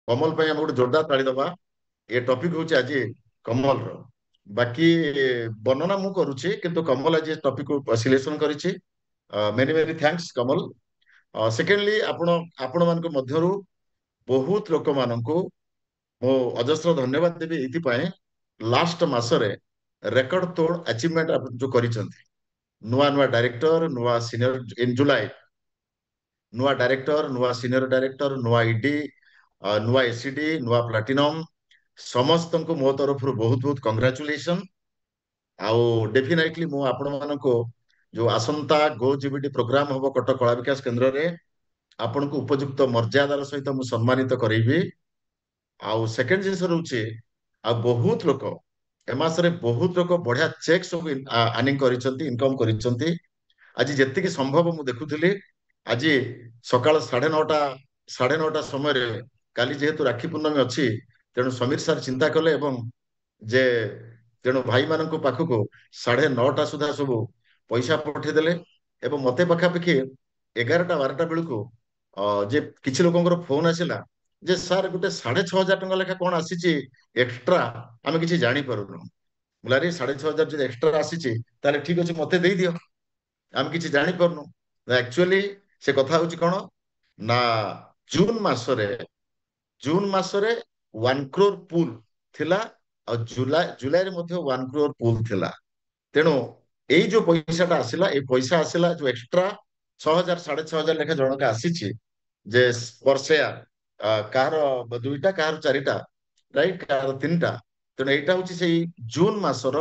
कमल पे हम गोटे जोरदार ताली दबा। ये टॉपिक हूँ आज कमल रो बाकी वर्णना मु करुच्ची किंतु कमल आज टॉपिक को सिलेक्शन करिछि। मेनी मेनी थैंक्स कमल। सेकेंडली आपण आपण मान मध्यरु बहुत लोक माननकु मो अजस्र धन्यवाद देबी एथिपाई लास्ट मासरे रेकर्ड तोड़ अचीवमेंट जो करिसंती। नुआ नुआ डायरेक्टर नुआ सीनियर इन जुलाई नुआ डायरेक्टर नुआ सीनियर डायरेक्टर नुआ ईडी नुआ एसीडी नुआ प्लाटिनम समस्त को मो तरफ बहुत बहुत कंग्रेचुलेशन। आउ डेफिनेटली मु आपण मानको जो आसंता गो जीबीटी प्रोग्राम हबो कटक कला विकास केंद्र रे आपण को उपयुक्त मर्यादार सहित मु सम्मानित करेबी। आउ सेकंड जिंस रहउची आ बहुत लोक ए मासरे बहुत लोक बढ़िया चेक सब अर्निंग करिसंती इनकम करिसंती। आज जेतिकी संभव मु देखुथिली आज सकाळ 9:30 9:30 समय रे काली जेहेतु राखी पूर्णमी अछि तेणु समीर सर चिंता कले एवं जे तेणु भाई मानक पाखक 9:30 सुधा सब पैसा पठेदेले एवं मते पाखापाखि 11टा 12टा बेलू जे किछि लोकंकर फोन आसिला जे सर गोटे 6,500 टंका लेखा कौन आसी एक्स्ट्रा आम कि जानी पारुनु। बोला 6,500 जो एक्स्ट्रा आसी ताले ठीक अच्छे मते दे दियो आम कि जानी पारुनु। एक्चुअली से कथा हूँ कौन ना जून मासरे जून मासरे 1 crore पुल थिला और जुलाई जुलाई रे मध्य 1 crore पुल थिला। तेणु एई जो पैसाटा आसिला ए पैसा आसिला जो एक्स्ट्रा 6,000 6,500 लेखा जनक आसीची जे पर शेयर कार दुईटा कार चारिटा राइट कार तीनटा। तेणु एटा हूँ से जून मासर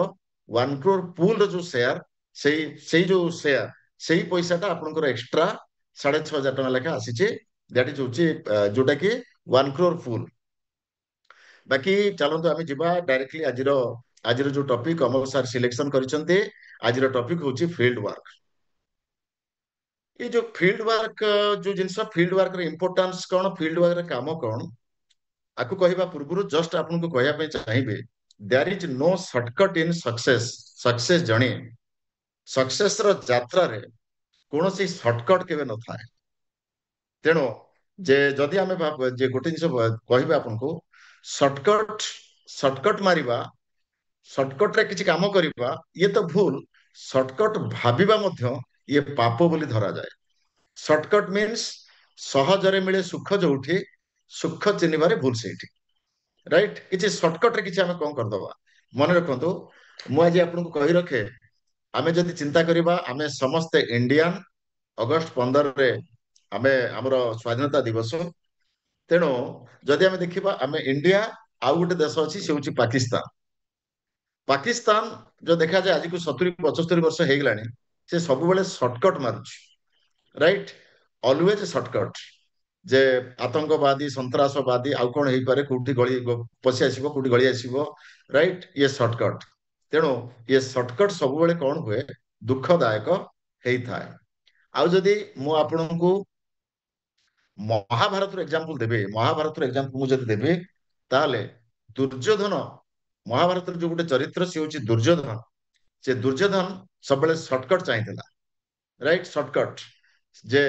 1 crore पुल जो शेयर से जो शेयर से पैसाटा आपनकर एक्स्ट्रा 6,500 टका लेखा आसीचे दैट इज हूँ जोटा कि 1 crore पुल। बाकी चलतु आम जा डायरेक्टली आज जो टॉपिक अमर सर सिलेक्शन करिसंते आज टॉपिक हूँ फील्ड वर्क। ये जो फील्ड वर्क जो जिनस फील्ड वर्क इंपोर्टेंस कौन फील्ड वर्क काम कौन आपको कहवा पूर्व जस्ट आपको कहवाई चाहिए there is no shortcut in success. Success journey success यात्रा रे कौन सी शॉर्टकट केवे न थाए। तेणु जे जदि आम जे गोटे जिन कहबे आपको शॉर्टकट शॉर्टकट मारिबा शॉर्टकट रे किछि काम करिबा ये तो भूल। शॉर्टकट भाबिबा मध्य ये पाप बोली धरा जाए। शॉर्टकट मीन्स सहजरे मिले सुख जोठी सुख चिन्हबारे भूल सेठी राइट किछि शॉर्टकट रे किछि आमे कोन करदबा। मन रखंतु मु आज आपनको कहि रखे आमे जदि चिंता करिबा आमे समस्त इंडियन अगस्त 15 रे आमे हमर स्वाधीनता दिवस। तेणु जदि आमे देखिबा आमे इंडिया आउ गोटे देश अछि से होछि पाकिस्तान। पाकिस्तान जो देखा जाए आज को 70 75 वर्ष हो गलानी से सब बेले शॉर्टकट मारुछि राइट ऑलवेज शॉर्टकट जे आतंकवादी सन्त्रासवादी आउ कौन हो पारे कोठी गली पशि आसीबो कोठी गली आसीबो राइट ये शॉर्टकट। तेणु ये शॉर्टकट सब बेले कौन हुए दुखदायक होता है। आउ जदि मु आपनको महाभारत एग्जांपल देबे महाभारत एग्जांपल मु जदि देबे ताले दुर्योधन महाभारत जो गोटे चरित्र सी हूँ दुर्योधन से दुर्योधन सब सर्टकट चाहिए राइट शॉर्टकट जे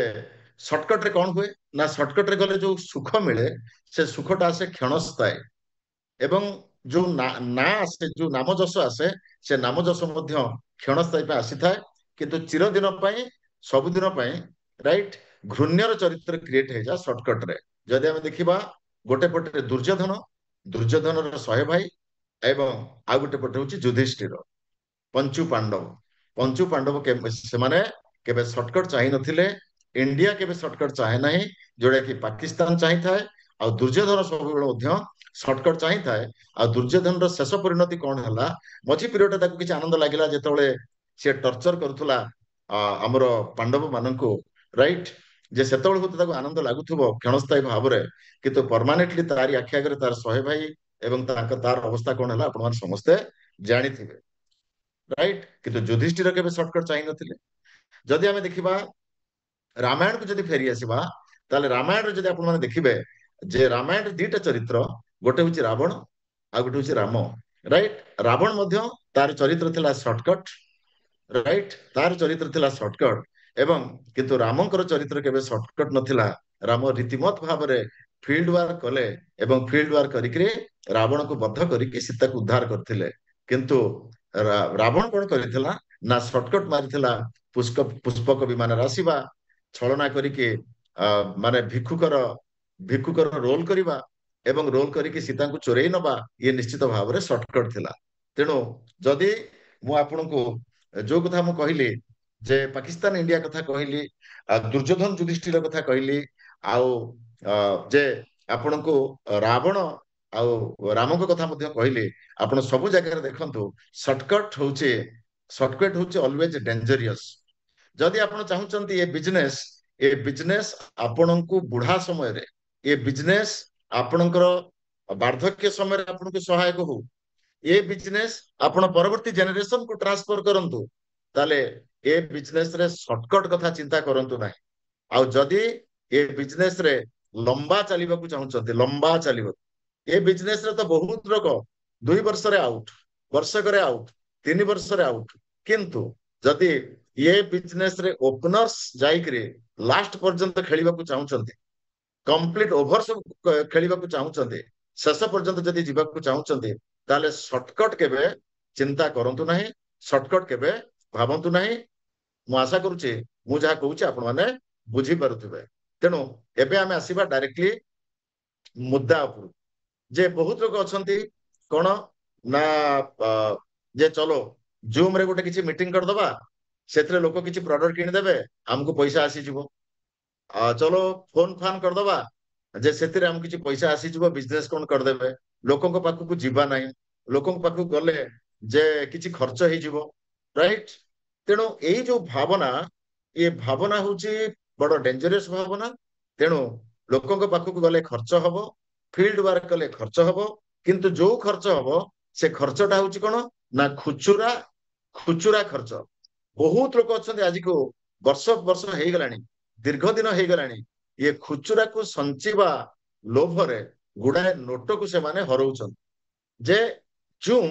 सर्टकट रे कौन हुए ना सर्टकट रे गले जो सुख मिले से सुखटा आसे क्षणस्थायी एवं जो ना आसे जो नाम जस आसे से नाम जस मध्य क्षणस्थायी पे आसी थाए किंतु चिरदिन पाई सबुदिन पाई राइट घृण्यर चरित्र क्रिएट हो जाए सर्टकट रे। जदि आम देखा गोटे पटे दुर्योधन दुर्योधन 100 भाई एवं आ गोटे पटे हूँ युधिष्ठिर पंचु पांडव से माने केबे शॉर्टकट चाहि नथिले इंडिया केबे शॉर्टकट चाहे नाही जोड़ा कि पाकिस्तान चाहि थाए आ दुर्योधन सब बेले शॉर्टकट चाहि थाए। आ दुर्योधन रो शेष परिणति कौन हला मझी पीरियड ताको किछ आनंद लागिला जेतोले से टर्चर करूथला हमर पांडव माननको राइट जे सेतोल होत ताको आनंद लागुथबो क्षणस्थायी भाबरे किंतु परमानेंटली तारी आखि आगरे तार 100 भाई एवं तार अवस्था कौन हला आपण समस्ते जानिथिबे राइट किंतु युधिष्ठिर केबे शॉर्टकट चाहि नथिले। जदि आमे देखिबा रामायण को जदि फेरी आसीबा ताले रामायण रे जदि आपण माने देखिबे जे रामायण रे दीटा चरित्र गोटे होची रावण आ गोटे होची राम राइट। रावण मध्य तार चरित्र थिला शॉर्टकट राइट तार चरित्र थिला शॉर्टकट एवं किंतु रामंकर चरित्र केबे शॉर्टकट नथिला। राम रीतिमत भाव ଫିଲ୍ଡ ୱାର୍କ କଲେ ଏବଂ ଫିଲ୍ଡ ୱାର୍କ କରିକି ରାବଣକୁ ବଧ କରିକି ସୀତାକୁ ଉଦ୍ଧାର କରିଥିଲେ। କିନ୍ତୁ ରାବଣ କଣ କରିଥିଲା ନା ସର୍ଟକଟ ମାରିଥିଲା। ପୁଷ୍ପକ ବିମାନରେ ଆସିବା, ଛଳନା କରିକି ମାନେ ଭିକ୍ଷୁକର ରୋଲ କରିବା ଏବଂ ରୋଲ କରିକି ସୀତାଙ୍କୁ ଚୋରେଇ ନବା, ଇଏ ନିଶ୍ଚିତ ଭାବରେ ସର୍ଟକଟ ଥିଲା। ତେଣୁ ଯଦି ମୁଁ ଆପଣଙ୍କୁ ଯୋଉ କଥା ମୁଁ କହିଲି ଯେ ପାକିସ୍ତାନ ଇଣ୍ଡିଆ କଥା କହିଲି, ଦୁର୍ଯ୍ୟୋଧନ ଯୁଧିଷ୍ଠିର କଥା କହିଲି, ଆଉ ଯେ ଆପଣଙ୍କୁ ରାବଣ ଆଉ ରାମଙ୍କ କଥା ମଧ୍ୟ କହିଲି, ଆପଣ ସବୁ ଜାଗାରେ ଦେଖନ୍ତୁ ସର୍ଟକଟ ହଉଛି ଅଲୱେଜ ଡେଞ୍ଜରିୟସ୍। ଯଦି ଆପଣ ଚାହୁଁଛନ୍ତି ଏ ବିଜନେସ ଆପଣଙ୍କୁ ବୁଢା ସମୟରେ, ଏ ବିଜନେସ ଆପଣଙ୍କର ବାର୍ଦ୍ଧକ୍ୟ ସମୟରେ ଆପଣଙ୍କୁ ସହାୟକ ହଉ, ଏ ବିଜନେସ ଆପଣ ପରବର୍ତ୍ତୀ ଜେନେରେସନକୁ ଟ୍ରାନ୍ସଫର କରନ୍ତୁ, ତାହେଲେ ଏ ବିଜନେସ ରେ ସର୍ଟକଟ କଥା ଚିନ୍ତା କରନ୍ତୁ ନାହିଁ। ଆଉ ଯଦି ଏ ବିଜନେସ ରେ ଲମ୍ବା ଚାଲିବାକୁ ଚାହୁଁଛନ୍ତି, ଲମ୍ବା ଚାଲିବାକୁ, ଏ ବିଜନେସ ରେ ତ ବହୁତ ଲୋକ 2 ବର୍ଷରେ ଆଉଟ, ବର୍ଷକରେ ଆଉଟ, 3 ବର୍ଷରେ ଆଉଟ। କିନ୍ତୁ ଯଦି ଏ ବିଜନେସ ରେ ଓପନର୍ସ ଯାଇକିରି ଲାଷ୍ଟ ପର୍ଯ୍ୟନ୍ତ ଖେଳିବାକୁ ଚାହୁଁଛନ୍ତି, କମ୍ପ୍ଲିଟ ଓଭର ସବୁ ଖେଳିବାକୁ ଚାହୁଁଛନ୍ତି, ଶେଷ ପର୍ଯ୍ୟନ୍ତ ଯଦି ଯିବାକୁ ଚାହୁଁଛନ୍ତି, ତାହେଲେ ସର୍ଟକଟ କେବେ ଚିନ୍ତା କରନ୍ତୁ ନାହିଁ, ସର୍ଟକଟ କେବେ ଭାବନ୍ତୁ ନାହିଁ। ମୁଁ ଆଶା କରୁଛି ମୁଁ ଯାହା କହୁଛି ଆପଣମାନେ ବୁଝିପାରୁଥିବେ। ତେଣୁ ଏବେ ଆମେ ଆସିବା ଡାଇରେକ୍ଟଲି ମୁଦ୍ଦା ଉପରୁ। ଯେ ବହୁତ ଲୋକ ଅଛନ୍ତି କଣ ନା ଯେ ଚଲୋ ଜୁମ ରେ ଗୋଟେ କିଛି ମିଟିଂ କରିଦବା, ସେଥିରେ ଲୋକ କିଛି ପ୍ରଡକ୍ଟ କିଣିଦେବେ, ଆମକୁ ପଇସା ଆସିଯିବ। ଚଲୋ ଫୋନ ଫାନ କରିଦବା, ଯେ ସେଥିରେ ଆମକୁ କିଛି ପଇସା ଆସିଯିବ, ବିଜନେସ କଣ କରିଦେବେ, ଲୋକଙ୍କ ପାଖକୁ ଯିବା ନାହିଁ, ଲୋକଙ୍କ ପାଖକୁ ଗଲେ ଯେ କିଛି ଖର୍ଚ୍ଚ ହେଇଯିବ, ରାଇଟ। ତେଣୁ ଏଇ ଯୋଉ ଭାବନା, ଏ ଭାବନା ହଉଛି ବଡ ଡେଞ୍ଜରିୟସ ଭାବନା। ତେଣୁ ଲୋକଙ୍କ ପାଖକୁ ଗଲେ ଖର୍ଚ୍ଚ ହବ, ଫିଲ୍ଡ ୱାର୍କ କଲେ ଖର୍ଚ୍ଚ ହବ, କିନ୍ତୁ ଯୋଉ ଖର୍ଚ୍ଚ ହବ ସେ ଖର୍ଚ୍ଚଟା ହଉଛି କଣ ନା ଖୁଚୁରା ଖୁଚୁରା ଖର୍ଚ୍ଚ। ବହୁତ ଲୋକ ଅଛନ୍ତି ଆଜିକୁ ବର୍ଷ ବର୍ଷ ହେଇଗଲାଣି, ଦୀର୍ଘ ଦିନ ହେଇଗଲାଣି, ଇଏ ଖୁଚୁରାକୁ ସଞ୍ଚିବା ଲୋଭରେ ଗୁଡାଏ ନୋଟକୁ ସେମାନେ ହରଉଛନ୍ତି। ଯେ ଜୁମ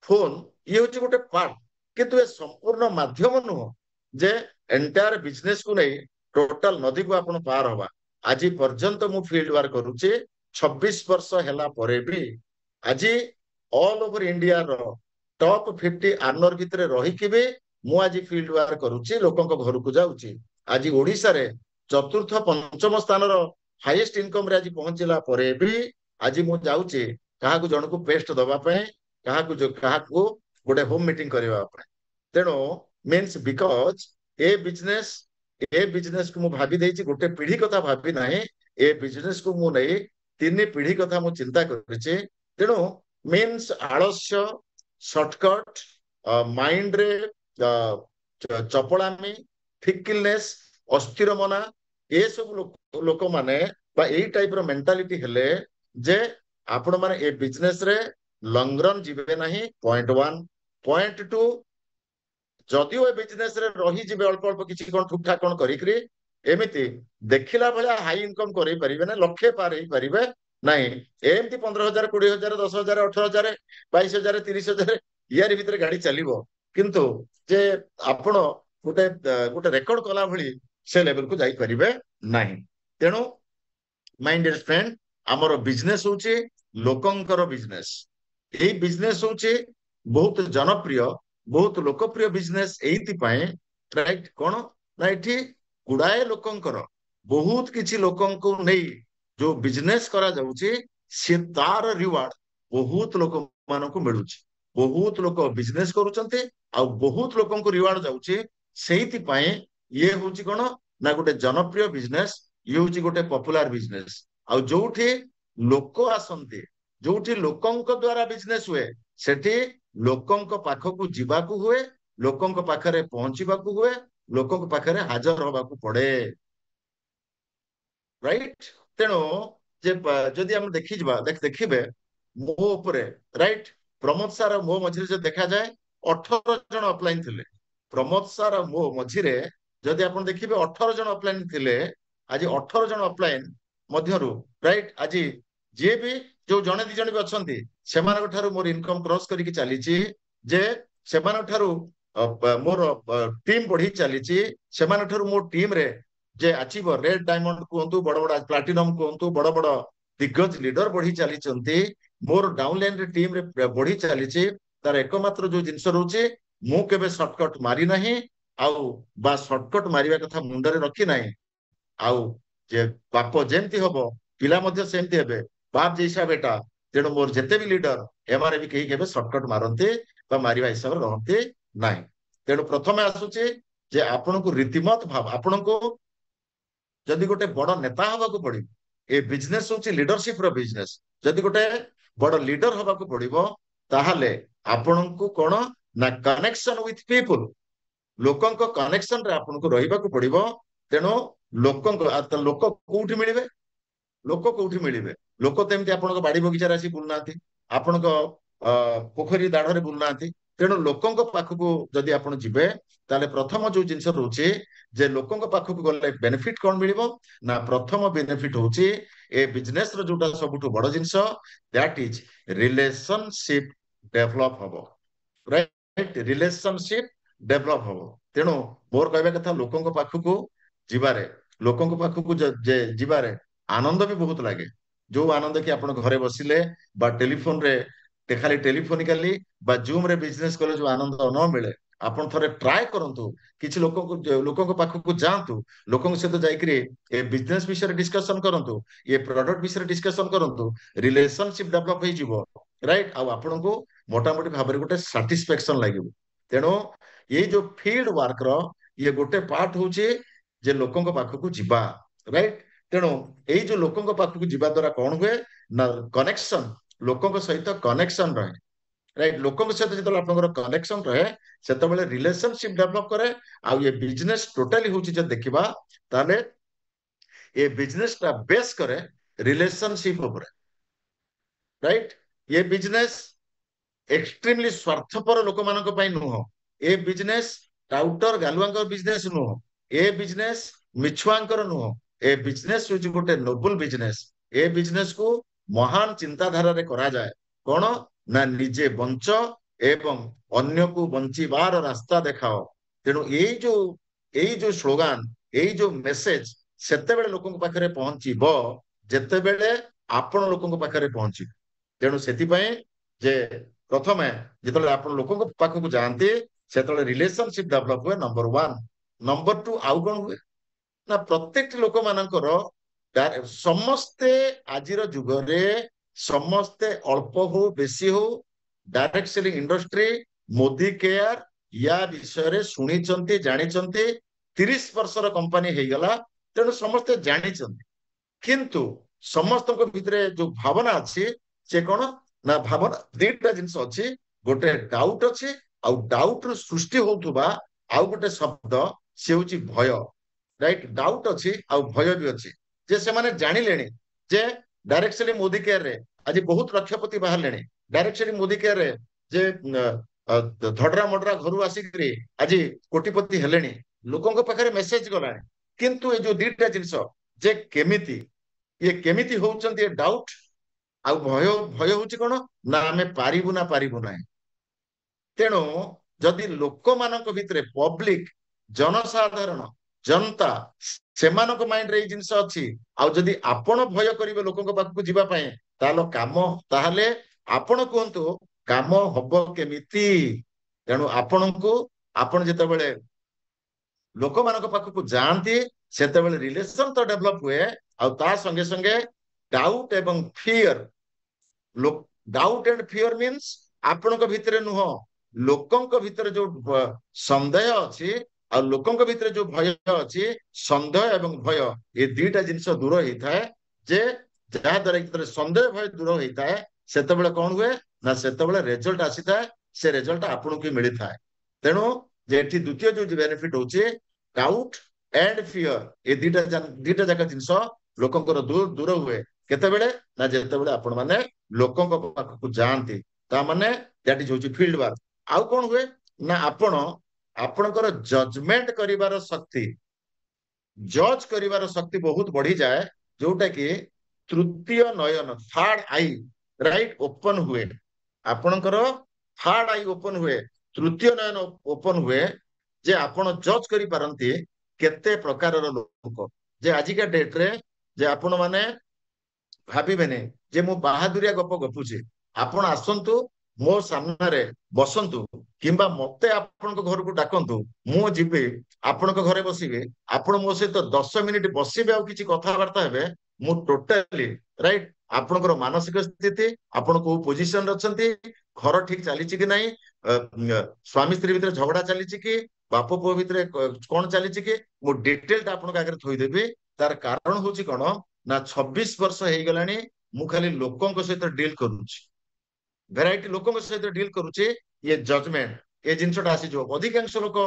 ଫୋନ ଇଏ ହଉଛି ଗୋଟେ ପାର୍ଟ, କିନ୍ତୁ ଏ ସମ୍ପୂର୍ଣ୍ଣ ମାଧ୍ୟମ ନୁହଁ ଯେ ଏଣ୍ଟାୟାର ବିଜନେସକୁ ନେଇ ଟୋଟାଲ ନଦୀକୁ ଆପଣ ପାର ହବା। ଆଜି ପର୍ଯ୍ୟନ୍ତ ମୁଁ ଫିଲ୍ଡ ୱାର୍କ କରୁଛି, 26 ବର୍ଷ ହେଲା ପରେ ବି ଆଜି ଅଲ ଓଭର ଇଣ୍ଡିଆର ଟପ୍ 50 ଭିତରେ ରହିକି ବି ମୁଁ ଆଜି ଫିଲ୍ଡ ୱାର୍କ କରୁଛି, ଲୋକଙ୍କ ଘରକୁ ଯାଉଛି। ଆଜି ଓଡିଶାରେ ଚତୁର୍ଥ ପଞ୍ଚମ ସ୍ଥାନର ହାଇଏଷ୍ଟ ଇନକମ ରେ ଆଜି ପହଞ୍ଚିଲା ପରେ ବି ଆଜି ମୁଁ ଯାଉଛି କାହାକୁ ଜଣକୁ ପେଷ୍ଟ ଦବା ପାଇଁ, କାହାକୁ ଗୋଟେ ହୋମ ମିଟିଂ କରିବା ପାଇଁ। ତେଣୁ ମିନ୍ସ ବିକଜ ଏ ବିଜନେସକୁ ମୁଁ ଭାବି ଦେଇଛି, ଗୋଟେ ପିଢି କଥା ଭାବି ନାହିଁ, ଏ ବିଜନେସକୁ ମୁଁ ନେଇ 3 ପିଢି କଥା ମୁଁ ଚିନ୍ତା କରିଛି। ତେଣୁ ମିନ୍ସ ଆଳସ୍ୟ, ସର୍ଟକଟ, ମାଇଣ୍ଡରେ ଚପଳାମି, ଫିକିଲନେସ, ଅସ୍ଥିର ମନା, ଏସବୁ ଲୋକମାନେ ବା ଏଇ ଟାଇପର ମେଣ୍ଟାଲିଟି ହେଲେ ଯେ ଆପଣ ମାନେ ଏ ବିଜନେସରେ ଲଙ୍ଗ ରନ୍ ଯିବେ ନାହିଁ, ପଏଣ୍ଟ 1। ପଏଣ୍ଟ 2, ଯଦିଓ ଏ ବିଜନେସରେ ରହିଯିବେ ଅଳ୍ପ ଅଳ୍ପ କିଛି କଣ ଠୁକ୍ ଠାକ୍ କଣ କରିକିରି, ଏମିତି ଦେଖିଲା ଭଳିଆ ହାଇ ଇନକମ କରେଇ ପାରିବେ ନା, ଲକ୍ଷେ ପାର ହେଇପାରିବେ ନାହିଁ। ଏମିତି 15,000, 20,000, 10,000, 18,000, 22,000, 30,000 ଇଆରି ଭିତରେ ଗାଡି ଚାଲିବ। କିନ୍ତୁ ଯେ ଆପଣ ଗୋଟେ ଗୋଟେ ରେକର୍ଡ କଲା ଭଳି ସେ ଲେଭେଲକୁ ଯାଇପାରିବେ ନାହିଁ। ତେଣୁ ମାଇ ଡିୟର ଫ୍ରେଣ୍ଡ, ଆମର ବିଜନେସ ହଉଛି ଲୋକଙ୍କର ବିଜନେସ। ଏଇ ବିଜନେସ ହଉଛି ବହୁତ ଜନପ୍ରିୟ, ବହୁତ ଲୋକପ୍ରିୟ ବିଜନେସ ଏଇଥିପାଇଁ, ରାଇଟ। କଣ ନା ଏଠି ଗୁଡାଏ ଲୋକଙ୍କର, ବହୁତ କିଛି ଲୋକଙ୍କୁ ନେଇ ଯୋଉ ବିଜନେସ କରାଯାଉଛି, ସେ ତାର ରିୱାର୍ଡ ବହୁତ ଲୋକମାନଙ୍କୁ ମିଳୁଛି। ବହୁତ ଲୋକ ବିଜନେସ କରୁଛନ୍ତି ଆଉ ବହୁତ ଲୋକଙ୍କୁ ରିୱାର୍ଡ ଯାଉଛି। ସେଇଥିପାଇଁ ଇଏ ହଉଛି କଣ ନା ଗୋଟେ ଜନପ୍ରିୟ ବିଜନେସ, ଇଏ ହଉଛି ଗୋଟେ ପପୁଲାର ବିଜନେସ। ଆଉ ଯୋଉଠି ଲୋକ ଆସନ୍ତି, ଯୋଉଠି ଲୋକଙ୍କ ଦ୍ଵାରା ବିଜନେସ ହୁଏ, ସେଠି ଲୋକଙ୍କ ପାଖକୁ ଯିବାକୁ ହୁଏ, ଲୋକଙ୍କ ପାଖରେ ପହଞ୍ଚିବାକୁ ହୁଏ, ଲୋକଙ୍କ ପାଖରେ ହାଜର ହବାକୁ ପଡେ, ରାଇଟ। ତେଣୁ ଯେ ଯଦି ଆମେ ଦେଖିବେ ମୋ ଉପରେ, ରାଇଟ, ପ୍ରମୋଦ ସାର୍ ଆଉ ମୋ ମଝିରେ ଯଦି ଦେଖାଯାଏ 18 ଜଣ ଅଫଲାଇନ ଥିଲେ। ପ୍ରମୋଦ ସାର୍ ଆଉ ମୋ ମଝିରେ ଯଦି ଆପଣ ଦେଖିବେ 18 ଜଣ ଅଫଲାଇନ ଥିଲେ। ଆଜି 18 ଜଣ ଅଫଲାଇନ ମଧ୍ୟରୁ, ରାଇଟ, ଆଜି ଯିଏ ବି ଯୋଉ ଜଣେ ଦି ଜଣ ବି ଅଛନ୍ତି, ସେମାନଙ୍କ ଠାରୁ ମୋର ଇନକମ କ୍ରସ କରିକି ଚାଲିଛି। ଯେ ସେମାନଙ୍କ ଠାରୁ ମୋର ଟିମ୍ ବଢି ଚାଲିଛି, ସେମାନଙ୍କ ଠାରୁ ମୋ ଟିମରେ जे अचीवर रेड डायमंड कहतु बड़ बड़ प्लाटिनम कहतु बड़ बड़ दिग्गज लीडर बढ़ी चली मोर डाउनलाइन टीम रे बढ़ी चली तार एकमात्र जो जिनस रोचे मु केबे शॉर्टकट मारी नहीं आउ बा शॉर्टकट मारिया कथा मुंडरे रखी नहीं आउ जे बाप जेमती हबो पिला मध्य सेमती हेबे बाप जैसा बेटा तेणु मोर जेते भी लीडर एमारे भी कहीं केबे शॉर्टकट मारते बा मारिवा हिसाब रे रहते नहीं तेणु प्रथमे आसुचे जे आपनको रीतिमत भाव आपनको जदि गोटे बड़ नेता हवाक पड़ो ए बिजनेस हूँ लीडरशिप रो बिजनेस जदि गोटे बड़ लीडर हवाक पड़ो ताहले आपनको कौन ना कनेक्शन विथ पीपुल लोकंक कनेक्शन रे आपनको रहिबाक पड़िबो तेणु लोक कोउठी मिलिबे लोक कोउठी मिलिबे लोक तेमती आपनको बाड़ी बगीचा आसी बुलनाथि आपनको पोखरी दाढ़रे बुलनाथि तेणु लोकंक पाखକୁ जदि आपण जिबे ताले प्रथम जो जिंस रहउची जे लोकंक पाखକୁ गले बेनिफिट कोन मिलिबो ना प्रथम बेनिफिट होची ए बिजनेस रो जोटा सबुठु बड़ जिंस दैट इज रिलेशनशिप डेवलप हबो राइट रिलेशनशिप डेवलप हबो तेणु मोर कहबा कथा लोकंक पाखକୁ जिबारे लोकंक पाखକୁ जे जिबारे आनंद भी बहुत लगे जो आनंद कि आपण घरे बसिले बा टेलीफोन रे खाली टेलीफोनिकली बा जूम रे बिजनेस कले जो आनंद न मिले आपण थरे ट्राई करंतु किछि लोकंक पाखକୁ जांतु लोकंक सहित जाइकरी ए बिजनेस विषय डिस्कशन करंतु ये प्रोडक्ट विषय डिस्कशन करंतु रिलेशनशिप डेवलप होई जिवो राइट आ आपनको मोटा मोटी भाबरे गोटे सैटिस्फैक्शन लागिवो तेणु ये जो फील्ड वर्क रो ये गोटे पार्ट होची जे लोकंक पाखକୁ जिबा राइट तेणु एई जो लोकंक पाखକୁ जिबा द्वारा कोन हुए ना कनेक्शन लोकंक सहित कनेक्शन रहे राइट लोकंक सहित जतले आपनकर कनेक्शन रहे सेतबेले रिलेशनशिप डेवलप करे आ ये बिजनेस टोटली होची जे देखिबा ताले ये बिजनेस ता बेस करे रिलेशनशिप ऊपर राइट ये बिजनेस एक्सट्रीमली स्वार्थपर लोक मानक पई नुह ए बिजनेस टाउटर गालुआंकर बिजनेस नुह ए बिजनेस मिछुआंकर नुह ए बिजनेस होची गोटे नोबल बिजनेस ए बिजनेस को महान चिंताधारा रे करा जाए कोन ना निजे बंच एवं अन्य को बंचिबार रास्ता देखाओ तेणु एई जो स्लोगान एई जो मेसेज सेते बेले लोकन पाखरे पहुंचीबो जेते बेले आपण लोकन पाखरे पहुंची तेणु सेति पई जे प्रथमे जेतले आपण लोकन पाखକୁ जानते सेतले रिलेशनशिप डेवलप हुए नंबर 1 नंबर 2 आउ कोन हुए ना प्रत्येक लोक मानकर समस्ते आजिर जुगरे समस्ते अल्प हो बेसी हो direct selling industry Modi care या विषय शुणी जानी 30 वर्षर कंपनी हो गला तेणु समस्ते जानी किंतु समस्त भितर जो भावना अच्छी से कौन ना भावना दीटा जिनस अच्छी गोटे डाउट अच्छी आउ डाउट सृष्टि होउथुबा आउ गोटे शब्द से हूँ भय राइट डाउट अच्छी आउ भय भी अच्छी जे से माने जानी लेनी जे डायरेक्ट सेलिंग मोदी केयर रे आज बहुत लक्षपति बाहर लेनी डायरेक्ट सेलिंग मोदी केयर रे जे धडरा मडरा घर आसिक आज कोटिपति हेलेनी लोकों पाखे मेसेज गलानी किंतु ये जो दीटा जिनस जे केमिति ये केमिति होउचंती डाउट आ भय भय होउची कोन ना आमे पारिबु ना तेणु जदि लोक मानक भितरे पब्लिक जनसाधारण जनता सेमानक माइंड रे जिनस अछि आ जदि आपण भय करिवे लोकक पाखକୁ जिबा पय तालो काम ताहले आपण कहंतु काम हबो केमिति तेणु आपणको आपण जेते बेले लोक मानक पाखକୁ जांती सेते बेले रिलेशन तो डेवलप हुए आ ता संगे संगे डाउट एवं fear doubt and fear means आपणक भितरे नुह लोकंक भितरे जो संदेह अछि आ लोकंक भितरे जो भय अछि संदेह एवं भय ये दीटा जिनस दूर होता है जे जहा द्वारा संदेह भय दूर होता है सेते बेले कौन हुए ना सेते बेले रिजल्ट आसी थाए से रिजल्ट आपन को मिली थाए तेणु जे एठी द्वितीय जो बेनिफिट होची डाउट एंड फियर ये दीटा जाका जिनस लोकंकर दूर दूर हुए केते बेले ना जेते बेले आपण माने लोकंक पाखକୁ जांती ता माने दैट इज होची फील्ड वर्क आउ कौन हुए ना आपण आपणकर जजमेंट करिवार शक्ति जज करिवार शक्ति बहुत बढ़ी जाए जोटा कि तृतीय नयन थर्ड आई राइट ओपन हुए आपणकर थर्ड आई ओपन हुए तृतीय नयन ओपन हुए जे आपण जज करि पारंती କେତେ ପ୍ରକାରର ଲୋକ ଯେ ଆଜିକା ଡେଟରେ ଯେ ଆପଣ ମାନେ ଭାବିବେନି ଯେ ମୁଁ ବାହାଦୁରିଆ ଗପ ଗପୁଛି। ଆପଣ ଆସନ୍ତୁ ମୋ ସାମ୍ନାରେ ବସନ୍ତୁ କିମ୍ବା ମତେ ଆପଣଙ୍କ ଘରକୁ ଡାକନ୍ତୁ, ମୁଁ ଯିବି ଆପଣଙ୍କ ଘରେ ବସିବି, ଆପଣ ମୋ ସହିତ 10 ମିନିଟ ବସିବେ ଆଉ କିଛି କଥାବାର୍ତ୍ତା ହେବେ। ମୁଁ ଟୋଟାଲି ରାଇଟ ଆପଣଙ୍କର ମାନସିକ ସ୍ଥିତି, ଆପଣ କୋଉ ପୋଜିସନରେ ଅଛନ୍ତି, ଘର ଠିକ ଚାଲିଛି କି ନାହିଁ, ସ୍ୱାମୀ ସ୍ତ୍ରୀ ଭିତରେ ଝଗଡା ଚାଲିଛି କି, ବାପ ପୁଅ ଭିତରେ କଣ ଚାଲିଛି କି, ମୁଁ ଡିଟେଲଟା ଆପଣଙ୍କ ଆଗରେ ଥୋଇଦେବି। ତାର କାରଣ ହଉଛି କଣ ନା 26 ବର୍ଷ ହେଇଗଲାଣି ମୁଁ ଖାଲି ଲୋକଙ୍କ ସହିତ ଡିଲ୍ କରୁଛି, ଭେରାଇଟି ଲୋକଙ୍କ ସହିତ ଡିଲ୍ କରୁଛି। ଇଏ ଜଜମେଣ୍ଟ ଏ ଜିନିଷଟା ଆସିଯିବ। ଅଧିକାଂଶ ଲୋକ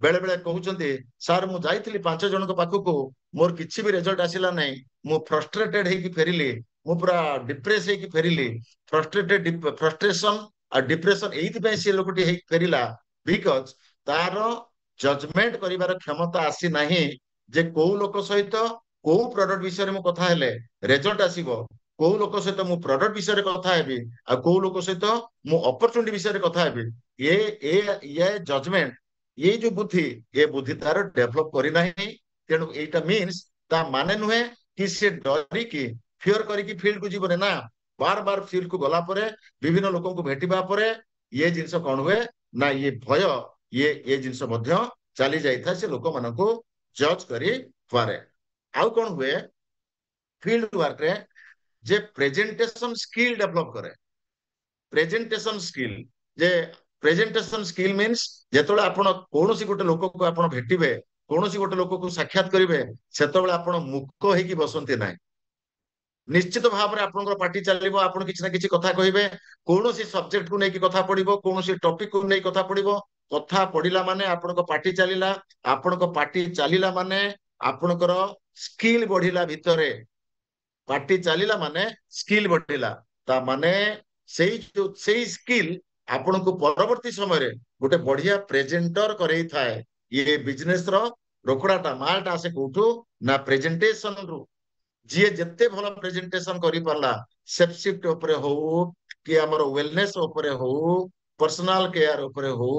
ବେଳେ ବେଳେ କହୁଛନ୍ତି ସାର୍ ମୁଁ ଯାଇଥିଲି 5 ଜଣଙ୍କ ପାଖକୁ, ମୋର କିଛି ବି ରେଜଲ୍ଟ ଆସିଲା ନାହିଁ, ମୁଁ ଫ୍ରଷ୍ଟ୍ରେଟେଡ ହେଇକି ଫେରିଲି, ମୁଁ ପୁରା ଡିପ୍ରେସ ହେଇକି ଫେରିଲି। ଫ୍ରଷ୍ଟ୍ରେସନ ଆଉ ଡିପ୍ରେସନ ଏଇଥିପାଇଁ ସେ ଲୋକଟି ହେଇକି ଫେରିଲା ବିକଜ ତାର ଜଜମେଣ୍ଟ କରିବାର କ୍ଷମତା ଆସିନାହିଁ ଯେ କୋଉ ଲୋକ ସହିତ କୋଉ ପ୍ରଡକ୍ଟ ବିଷୟରେ ମୁଁ କଥା ହେଲେ ରେଜଲ୍ଟ ଆସିବ, କୋଉ ଲୋକ ସହିତ ମୁଁ ପ୍ରଡକ୍ଟ ବିଷୟରେ କଥା ହେବି, ଆଉ କୋଉ ଲୋକ ସହିତ ମୁଁ ଅପରଚୁନିଟି ବିଷୟରେ କଥା ହେବି। ଏ ଏ ଏ ଜଜମେଣ୍ଟ, ଏଇ ଯୋଉ ବୁଦ୍ଧି, ଏ ବୁଦ୍ଧି ତାର ଡେଭଲପ କରିନାହିଁ। ତେଣୁ ଏଇଟା ମିନ୍ସ ତା ମାନେ ନୁହେଁ କି ସେ ଡରିକି ଫିଅର କରିକି ଫିଲ୍ଡକୁ ଯିବନି ନା। ବାର ବାର ଫିଲ୍ଡକୁ ଗଲା ପରେ ବିଭିନ୍ନ ଲୋକଙ୍କୁ ଭେଟିବା ପରେ ଇଏ ଜିନିଷ କଣ ହୁଏ ନା ଇଏ ଭୟ, ଇଏ ଜିନିଷ ମଧ୍ୟ ଚାଲି ଯାଇଥାଏ, ସେ ଲୋକମାନଙ୍କୁ ଜଜ କରିପାରେ। ଆଉ କଣ ହୁଏ ଫିଲ୍ଡ ୱାର୍କରେ ଯେ ପ୍ରେଜେଣ୍ଟେସନ ସ୍କିଲ ଡେଭଲପ କରେ। ପ୍ରେଜେଣ୍ଟେସନ ସ୍କିଲ, ଯେ ପ୍ରେଜେଣ୍ଟେସନ ସ୍କିଲ ମିନ୍ସ ଯେତେବେଳେ ଆପଣ କୌଣସି ଗୋଟେ ଲୋକକୁ ଆପଣ ଭେଟିବେ, କୌଣସି ଗୋଟେ ଲୋକକୁ ସାକ୍ଷାତ କରିବେ, ସେତେବେଳେ ଆପଣ ମୁକ ହେଇକି ବସନ୍ତି ନାହିଁ। ନିଶ୍ଚିତ ଭାବରେ ଆପଣଙ୍କର ପାର୍ଟି ଚାଲିବ, ଆପଣ କିଛି ନା କିଛି କଥା କହିବେ, କୌଣସି ସବଜେକ୍ଟକୁ ନେଇକି କଥା ପଡିବ, କୌଣସି ଟପିକକୁ ନେଇ କଥା ପଡିବ। କଥା ପଡିଲା ମାନେ ଆପଣଙ୍କ ପାର୍ଟି ଚାଲିଲା, ଆପଣଙ୍କ ପାର୍ଟି ଚାଲିଲା ମାନେ ଆପଣଙ୍କର ସ୍କିଲ ବଢିଲା ଭିତରେ, ପାର୍ଟି ଚାଲିଲା ମାନେ ସ୍କିଲ ବଢିଲା। ତା ମାନେ ସେଇ ସ୍କିଲ ଆପଣଙ୍କୁ ପରବର୍ତ୍ତୀ ସମୟରେ ଗୋଟେ ବଢିଆ ପ୍ରେଜେଣ୍ଟର କରେଇଥାଏ। ଇଏ ବିଜନେସ ର ରୋକଡାଟା ମାଲଟା ଆସେ କୋଉଠୁ ନା ପ୍ରେଜେଣ୍ଟେସନରୁ। ଯିଏ ଯେତେ ଭଲ ପ୍ରେଜେଣ୍ଟେସନ କରିପାରିଲା, ସେପସିଫ୍ଟ ଉପରେ ହଉ କି ଆମର ୱେଲନେସ ଉପରେ ହଉ, ପର୍ସନାଲ କେୟାର ଉପରେ ହଉ,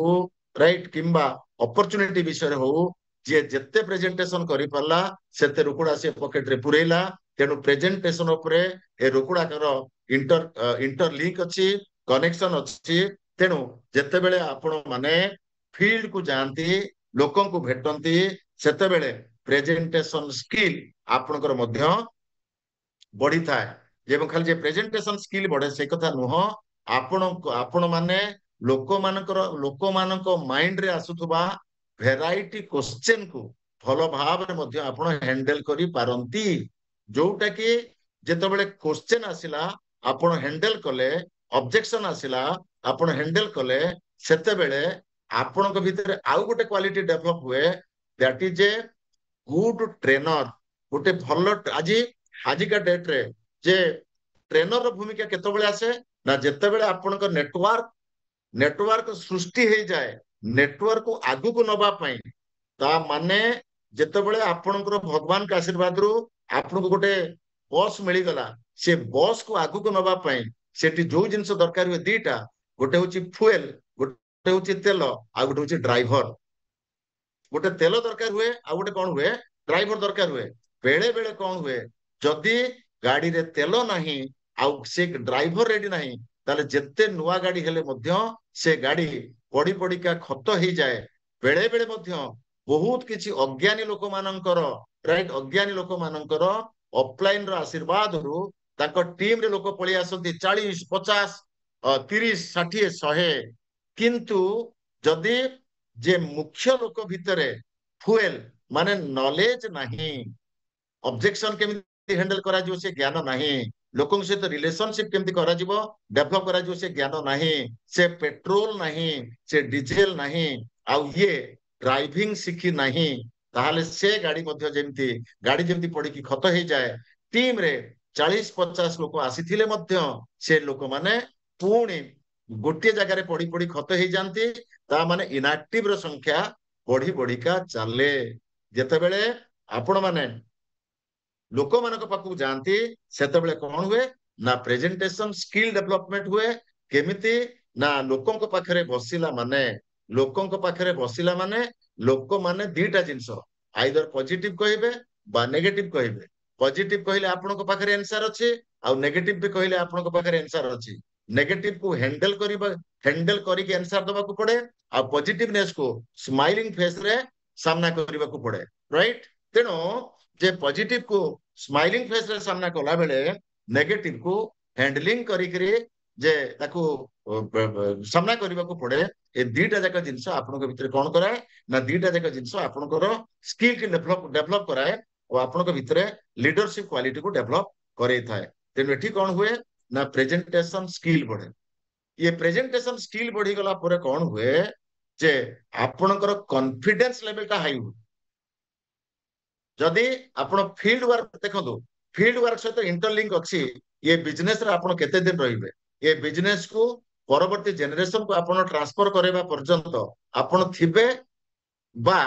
ରାଇଟ କିମ୍ବା ଅପରଚୁନିଟି ବିଷୟରେ ହଉ, ଯିଏ ଯେତେ ପ୍ରେଜେଣ୍ଟେସନ କରିପାରିଲା ସେତେ ରୋକଡା ସେ ପକେଟରେ ପୁରେଇଲା। ତେଣୁ ପ୍ରେଜେଣ୍ଟେସନ ଉପରେ ଏ ରୋକଡାକର ଇଣ୍ଟରଲିଙ୍କ ଅଛି, କନେକ୍ସନ ଅଛି। ତେଣୁ ଯେତେବେଳେ ଆପଣ ମାନେ ଫିଲ୍ଡକୁ ଯାଆନ୍ତି, ଲୋକଙ୍କୁ ଭେଟନ୍ତି, ସେତେବେଳେ ପ୍ରେଜେଣ୍ଟେସନ ସ୍କିଲ ଆପଣଙ୍କର ମଧ୍ୟ ବଢିଥାଏ। ଏବଂ ଖାଲି ଯେ ପ୍ରେଜେଣ୍ଟେସନ ସ୍କିଲ ବଢେ ସେ କଥା ନୁହଁ, ଆପଣ ମାନେ ଲୋକମାନଙ୍କ ମାଇଣ୍ଡରେ ଆସୁଥିବା ଭେରାଇଟି କ୍ୱେଶ୍ଚେନକୁ ଭଲ ଭାବରେ ମଧ୍ୟ ଆପଣ ହ୍ୟାଣ୍ଡେଲ କରିପାରନ୍ତି। ଯୋଉଟା କି ଯେତେବେଳେ କ୍ୱେଶ୍ଚେନ ଆସିଲା ଆପଣ ହ୍ୟାଣ୍ଡେଲ କଲେ, ଅବଜେକ୍ସନ ଆସିଲା ଆପଣ ହ୍ୟାଣ୍ଡେଲ କଲେ, ସେତେବେଳେ ଆପଣଙ୍କ ଭିତରେ ଆଉ ଗୋଟେ କ୍ୱାଲିଟି ଡେଭଲପ ହୁଏ, ଦ୍ୟାଟ ଇଜ ଏ ଗୁଡ ଟ୍ରେନର। ଗୋଟେ ଭଲ ଆଜିକା ଡେଟରେ ଯେ ଟ୍ରେନର ଭୂମିକା କେତେବେଳେ ଆସେ ନା ଯେତେବେଳେ ଆପଣଙ୍କ ନେଟୱାର୍କ ସୃଷ୍ଟି ହେଇଯାଏ। ନେଟୱାର୍କକୁ ଆଗକୁ ନବା ପାଇଁ, ତା ମାନେ ଯେତେବେଳେ ଆପଣଙ୍କର ଭଗବାନଙ୍କ ଆଶୀର୍ବାଦରୁ ଆପଣଙ୍କୁ ଗୋଟେ ବସ୍ ମିଳିଗଲା, ସେ ବସ୍ କୁ ଆଗକୁ ନବା ପାଇଁ ସେଠି ଯୋଉ ଜିନିଷ ଦରକାର ହୁଏ ଦିଟା, ଗୋଟେ ହଉଛି ଫୁଏଲ, ଗୋଟେ ହଉଛି ତେଲ, ଆଉ ଗୋଟେ ହଉଛି ଡ୍ରାଇଭର। ଗୋଟେ ତେଲ ଦରକାର ହୁଏ, ଆଉ ଗୋଟେ କଣ ହୁଏ ଡ୍ରାଇଭର ଦରକାର ହୁଏ। ବେଳେ ବେଳେ କଣ ହୁଏ ଯଦି ଗାଡିରେ ତେଲ ନାହିଁ ଆଉ ସେ ଡ୍ରାଇଭର ରେଡି ନାହିଁ, ତାହେଲେ ଯେତେ ନୂଆ ଗାଡି ହେଲେ ମଧ୍ୟ ସେ ଗାଡି ପଡି ପଡିକା ଖତ ହେଇଯାଏ। ବେଳେ ବେଳେ ମଧ୍ୟ ବହୁତ କିଛି ଅଜ୍ଞାନୀ ଲୋକମାନଙ୍କର, ରାଇଟ ଅଜ୍ଞାନୀ ଲୋକମାନଙ୍କର ଅଫଲାଇନ ର ଆଶୀର୍ବାଦରୁ ତାଙ୍କ ଟିମରେ ଲୋକ ପଳେଇ ଆସନ୍ତି 40, 50, 30, 60, 100। କିନ୍ତୁ ଯଦି ଯେ ମୁଖ୍ୟ ଲୋକ ଭିତରେ ଫୁଏଲ ମାନେ ନଲେଜ ନାହିଁ, ଅବଜେକ୍ସନ କେମିତି ହ୍ୟାଣ୍ଡେଲ କରାଯିବ ସେ ଜ୍ଞାନ ନାହିଁ, ଲୋକଙ୍କ ସହିତ ରିଲେସନସିପ କେମିତି କରାଯିବ ଡେଭଲପ କରାଯିବ ସେ ଜ୍ଞାନ ନାହିଁ, ସେ ପେଟ୍ରୋଲ ନାହିଁ, ସେ ଡିଜେଲ ନାହିଁ, ଆଉ ଇଏ ଡ୍ରାଇଭିଂ ଶିଖି ନାହିଁ, ତାହେଲେ ସେ ଗାଡି ଯେମିତି ପଡିକି ଖତ ହେଇଯାଏ। ଟିମରେ 40, 50 ଲୋକ ଆସିଥିଲେ ମଧ୍ୟ ସେ ଲୋକମାନେ ପୁଣି ଗୋଟିଏ ଜାଗାରେ ପଡି ପଡି ଖତ ହେଇଯାନ୍ତି। ତା ମାନେ ଇନଆକ୍ଟିଭ ର ସଂଖ୍ୟା ବଢି ବଢିକା ଚାଲେ। ଯେତେବେଳେ ଆପଣ ମାନେ ଲୋକମାନଙ୍କ ପାଖକୁ ଯାଆନ୍ତି ସେତେବେଳେ କଣ ହୁଏ ନା ପ୍ରେଜେଣ୍ଟେସନ ସ୍କିଲ ଡେଭଲପମେଣ୍ଟ ହୁଏ। କେମିତି ନା ଲୋକଙ୍କ ପାଖରେ ବସିଲା ମାନେ ଲୋକମାନେ ଦିଟା ଜିନିଷ, आइदर पॉजिटिव कहबे बा नेगेटिव कहबे पॉजिटिव कहले आपनको पाखरे आंसर अछि आ नेगेटिव भी कहले आपनको पाखरे आंसर अछि नेगेटिव को हैंडल करिके आंसर दबा को पड़े आ पॉजिटिवनेस को स्माइलिंग फेस रे सामना करबा को पड़े राइट तेनो जे पॉजिटिव को स्माइलिंग फेस रे सामना कला बेले नेगेटिव को हैंडलिंग करिकरी जे ताको सामना करबा को पड़े ए दीटा जाक जिंस आपनको भितर कोन कराए ना दीटा जाक जिंस आपनकर स्किल के डेवलप कराए और आपनको भितर लीडरशिप क्वालिटी को डेवलप करे थाए तेनु एठी कोन हुए ना प्रेजेंटेशन स्किल बढ़े ये प्रेजेंटेशन स्किल बढ़ी गला परे कोन हुए जे आपनकर कॉन्फिडेंस लेवल ता हाई हुए जदि आपण फील्ड वर्क देखो फील्ड वर्क सहित इंटरलिंक अच्छी ये बिजनेस रे आपण केते दिन रहिबे ये बिजनेस को परवर्ती जनरेशन को आपण ट्रांसफर करबा पर्यंत आपण थिबे बा